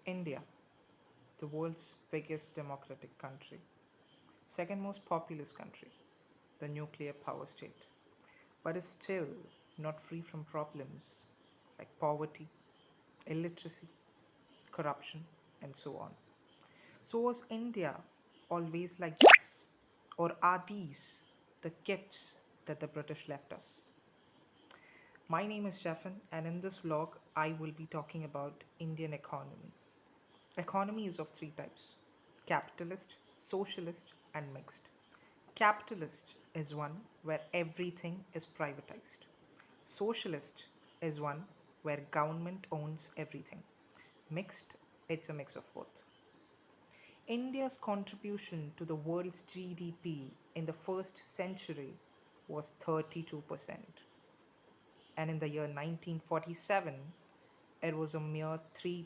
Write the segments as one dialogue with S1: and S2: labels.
S1: India, the world's biggest democratic country, second most populous country, the nuclear power state, but is still not free from problems like poverty, illiteracy, corruption, and so on. So, was India always like this? Or are these the gifts that the British left us? My name is Jeffin, and in this vlog, I will be talking about Indian economy. Economy is of three types: capitalist, socialist, and mixed. Capitalist is one where everything is privatized. Socialist is one where government owns everything. Mixed, it's a mix of both. India's contribution to the world's GDP in the first century was 32%, and in the year 1947, it was a mere 3%.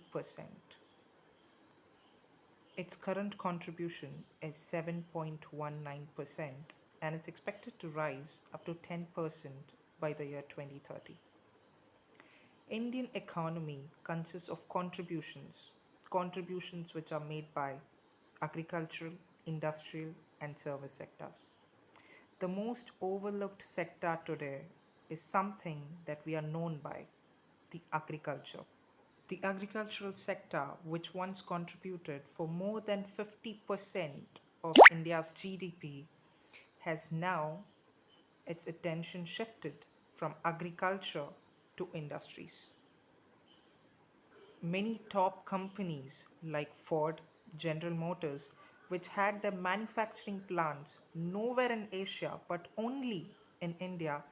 S1: Its current contribution is 7.19%, and it's expected to rise up to 10% by the year 2030. Indian economy consists of contributions which are made by agricultural, industrial, and service sectors. The most overlooked sector today is something that we are known by: the agriculture. The agricultural sector, which once contributed for more than 50% of India's GDP, has now its attention shifted from agriculture to industries. Many top companies like Ford, General Motors, which had their manufacturing plants nowhere in Asia but only in India,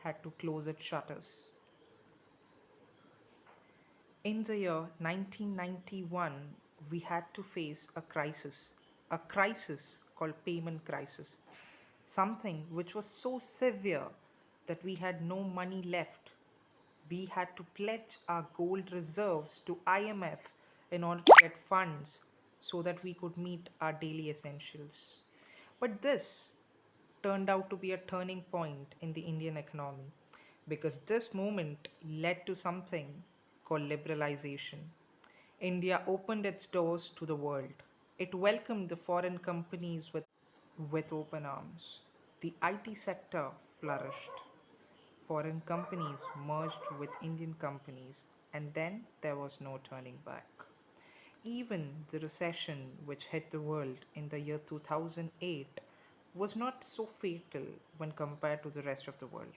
S1: had to close its shutters. In the year 1991, we had to face a crisis called payment crisis, something which was so severe that we had no money left. We had to pledge our gold reserves to IMF in order to get funds so that we could meet our daily essentials. But this turned out to be a turning point in the Indian economy because this moment led to something called liberalization. India opened its doors to the world. It welcomed the foreign companies with open arms. The IT sector flourished. Foreign companies merged with Indian companies, and then there was no turning back. Even the recession which hit the world in the year 2008 was not so fatal when compared to the rest of the world.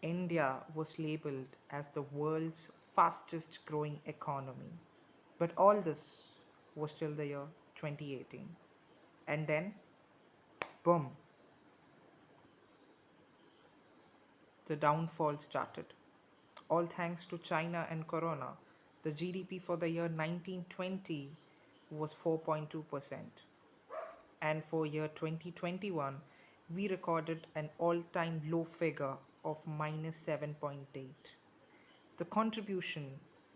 S1: India was labeled as the world's fastest growing economy. But all this was till the year 2018. And then, boom, the downfall started. All thanks to China and Corona, the GDP for the year 1920 was 4.2%. And for year 2021, we recorded an all-time low figure of minus 7.8. The contribution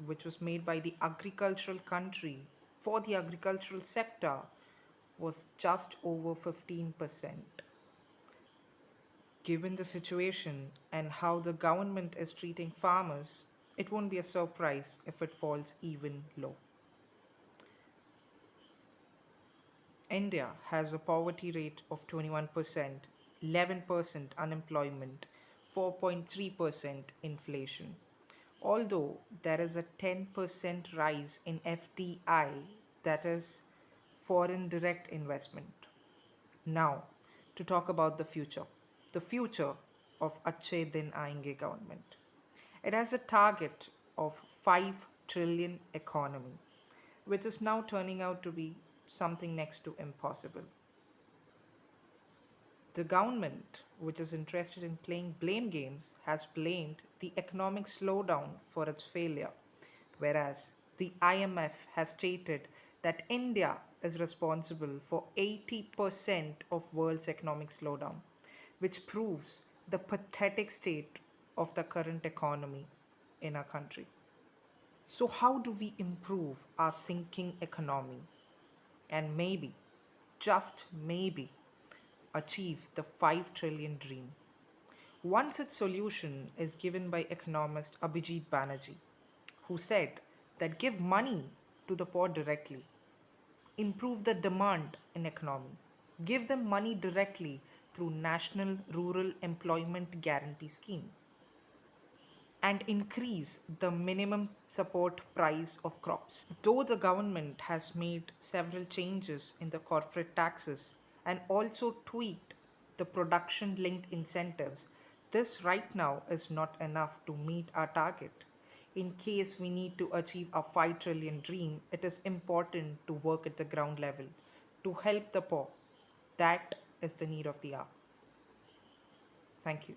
S1: which was made by the agricultural country for the agricultural sector was just over 15%. Given the situation and how the government is treating farmers, it won't be a surprise if it falls even low. India has a poverty rate of 21%, 11% unemployment, 4.3% inflation. Although there is a 10% rise in FDI, that is foreign direct investment. Now, to talk about the future of Achhe Din Aayenge government. It has a target of 5 trillion economy, which is now turning out to be something next to impossible. The government, which is interested in playing blame games, has blamed the economic slowdown for its failure, whereas the IMF has stated that India is responsible for 80% of world's economic slowdown, which proves the pathetic state of the current economy in our country. So how do we improve our sinking economy and maybe, just maybe, achieve the 5 trillion dream? One such solution is given by economist Abhijit Banerjee, who said that give money to the poor directly, improve the demand in economy, give them money directly through National Rural Employment Guarantee Scheme, and increase the minimum support price of crops. Though the government has made several changes in the corporate taxes and also tweaked the production linked incentives, this right now is not enough to meet our target. In case we need to achieve a 5 trillion dream, it is important to work at the ground level to help the poor. That is the need of the hour. Thank you.